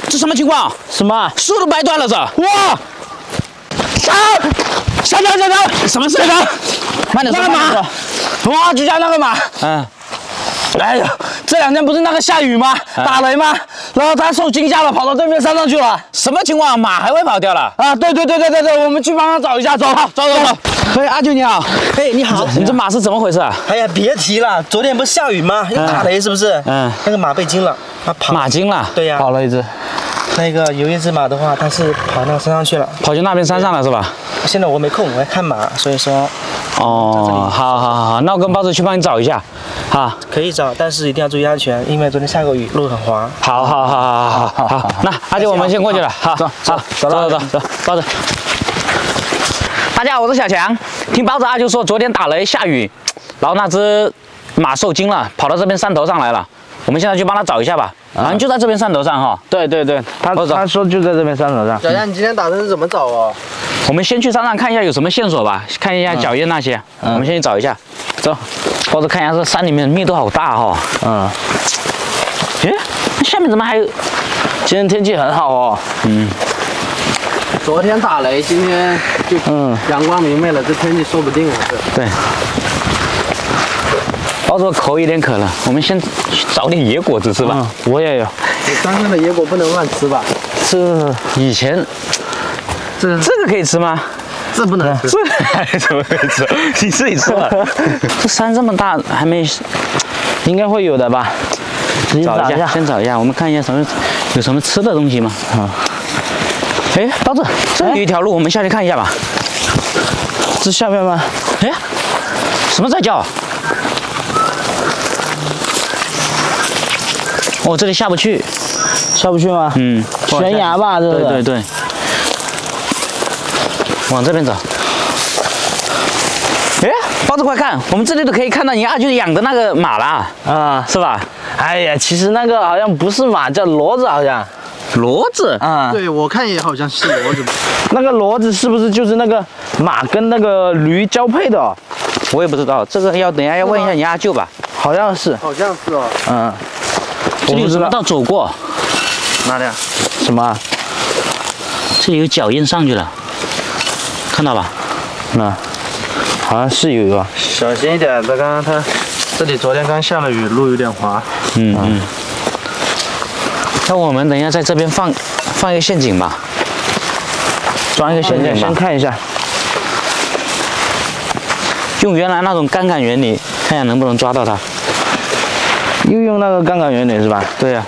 这什么情况？什么？树都掰断了这！哇！下！什么事？慢点说，那个马！哇，就像那个马。嗯。哎呀，这2天不是那个下雨吗？打雷吗？然后它受惊吓了，跑到对面山上去了。什么情况？马还会跑掉了？啊，对，我们去帮他找一下，走。嘿，阿舅你好。哎，你好，你这马是怎么回事啊？哎呀，别提了，昨天不是下雨吗？又打雷，是不是？那个马被惊了，它跑。马惊了？对呀，跑了一只。那个有一只马的话，它是跑到山上去了，跑去那边山上了是吧？现在我没空，我要看马，所以说。哦，好，那我跟包子去帮你找一下，好。可以找，但是一定要注意安全，因为昨天下过雨，路很滑。好，那阿舅我们先过去了，好，走，包子。大家好，我是小强。听包子阿舅说，昨天打雷下雨，然后那只马受惊了，跑到这边山头上来了。我们现在去帮他找一下吧，好像就在这边山头上哈。对，他说就在这边山头上。小强，你今天打算是怎么找哦？我们先去山上看一下有什么线索吧，看一下脚印那些。我们先去找一下，走。包子看一下这山里面密度好大哈。哎，那下面怎么还有？今天天气很好哦。昨天打雷，今天就阳光明媚了，这天气说不定了。对。包子口有点渴了，我们先去找点野果子吃吧。我也有。你山上的野果不能乱吃吧？是。以前，这个可以吃吗？这不能吃。这怎么可以吃？你自己吃了。这山这么大，还没，应该会有的吧？找一下，先找一下，我们看一下有什么吃的东西吗？哎，包子，这里有一条路，我们下去看一下吧。这下面吗？哎，什么在叫？哦，这里下不去吗？悬崖吧，这是。对，往这边走。哎，包子快看，我们这里都可以看到你阿舅养的那个马了啊，是吧？哎呀，其实那个好像不是马，叫骡子，好像。骡子啊？对，我看也好像是骡子。那个骡子是不是就是那个马跟那个驴交配的？我也不知道，这个等一下要问一下你阿舅吧。好像是哦。这里有什么道走过？哪里啊？什么？这里有脚印上去了，看到吧？好像是有一个。小心一点，他这里昨天刚下了雨，路有点滑。那我们等一下在这边放一个陷阱吧，装一个陷阱，先看一下。用原来那种杠杆原理，看一下能不能抓到它。又用那个杠杆原理是吧？对呀。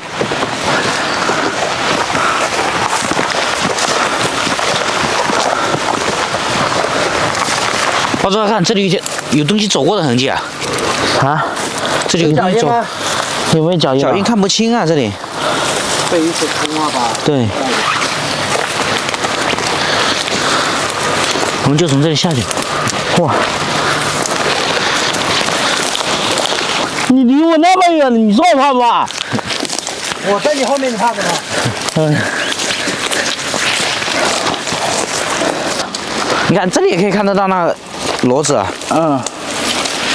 包子看这里有东西走过的痕迹啊！这里有东西走，有没有脚印？脚印看不清啊，这里。被一直冲了吧？对。我们就从这里下去。哇！你离我那么远，你说我怕不怕？我在你后面，你怕什么？你看这里也可以看得到那个骡子啊。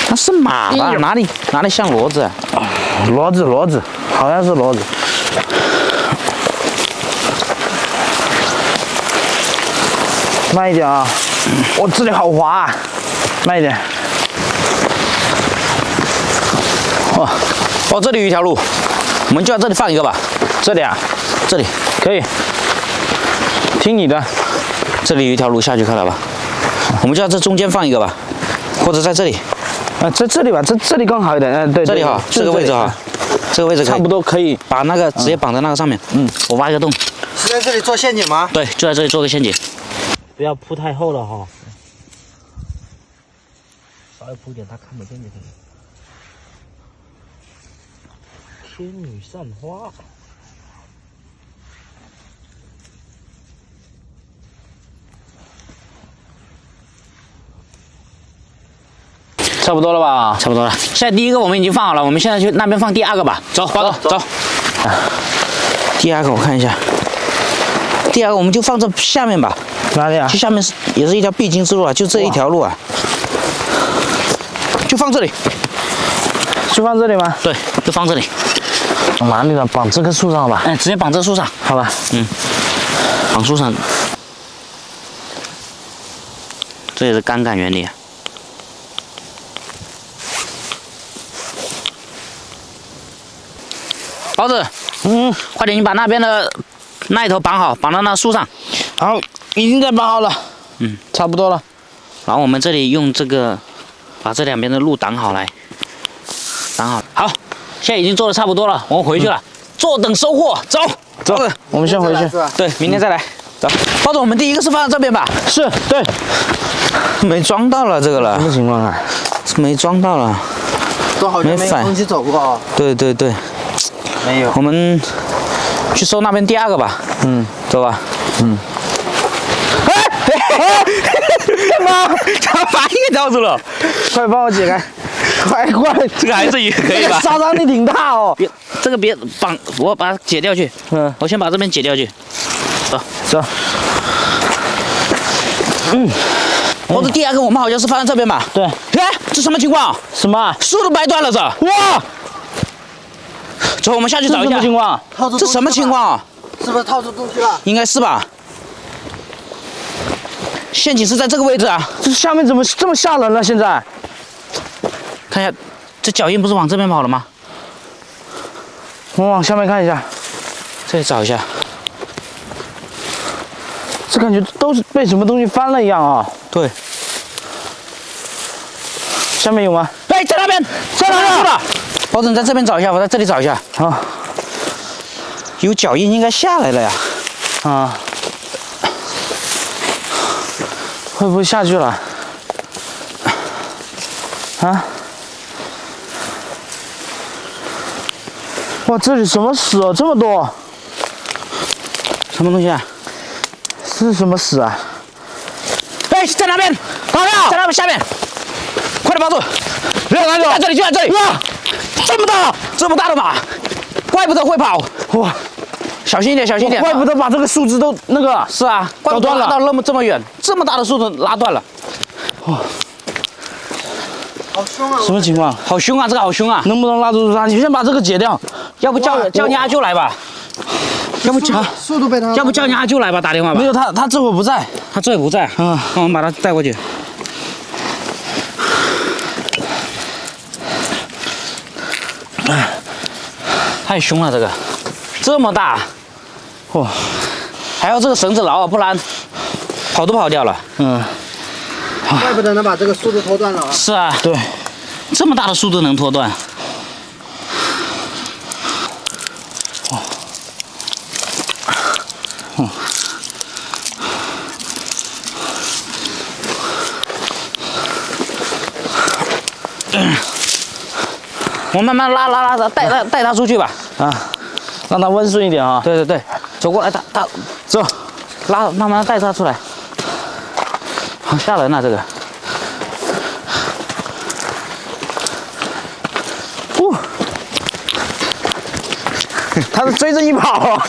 那是马吧？哪里像骡子？骡子，好像是骡子。慢一点啊！我这里好滑，慢一点。哦，这里有一条路，我们就在这里放一个吧。这里啊，这里可以。听你的。这里有一条路下去，看到吧？我们就在这中间放一个吧，或者在这里。在这里吧，这里更好一点。对，这里哈，这个位置哈，这个位置差不多可以把那个直接绑在那个上面。我挖一个洞。是在这里做陷阱吗？对，就在这里做个陷阱。不要铺太厚了哈，稍微铺点，他看不见就可以。天女散花。差不多了吧？差不多了。现在第一个我们已经放好了，我们现在去那边放第二个吧。走，包子，走。第二个我看一下，第二个我们就放这下面吧。哪里啊？就下面也是一条必经之路啊，就这一条路啊。就放这里。就放这里吗？对，就放这里。往哪里呢？绑这棵树上吧。哎，直接绑这树上，好吧。绑树上。这也是杠杆原理。包子，快点，你把那边的那一头绑好，绑到那树上。好，已经在绑好了。差不多了。然后我们这里用这个把这两边的路挡好来，挡好。好，现在已经做的差不多了，我们回去了，坐等收获。走，走，我们先回去。对，明天再来。走，包子，我们第一个是放在这边吧？是，对。没装到了这个了。什么情况啊？没装到了。都好久没有空气走过啊。对对对。没有。我们去收那边第二个吧。走吧。干嘛？他把你给罩住了！快帮我解开！快！这个还是也可以吧？杀伤力挺大哦。别，这个别绑，我把它解掉去。我先把这边解掉去。走。包子，第二个我们好像是放在这边吧？对。哎，这什么情况？什么？树都掰断了这。哇！走，我们下去找一下。这什么情况？这什么情况啊？是不是套出东西了？应该是吧。陷阱是在这个位置啊！这下面怎么这么吓人了？现在，看一下，这脚印不是往这边跑了吗？我往下面看一下，这里找一下。这感觉都是被什么东西翻了一样啊！对。下面有吗？哎，在那边，在那边了。包子，你在这边找一下，我在这里找一下。好。有脚印，应该下来了呀。会不会下去了？哇，这里什么屎哦，这么多！什么东西啊？是什么屎啊？哎，在那边，在那边下面，快点，包子！在哪里？在这里，就在这里！哇，这么大的马，怪不得会跑！哇，小心一点，小心一点！怪不得把这个树枝都那个。是啊，怪不得拉到这么远，这么大的树都拉断了。哇，好凶啊！什么情况？好凶啊，这个好凶啊！能不能拉住它？你先把这个解掉，要不叫你阿舅来吧？要不速度被他，要不叫你阿舅来吧，打电话吧。没有他这会不在，他这也不在。那我们把他带过去。太凶了，这么大，哇！还要这个绳子牢啊，不然跑都跑掉了。怪不得能把这个树都拖断了啊！是啊，对，这么大的树都能拖断。我慢慢拉带他出去吧。让他温顺一点啊。对，走过来，他走，慢慢带他出来。好吓人啊，这个。他是追着你跑。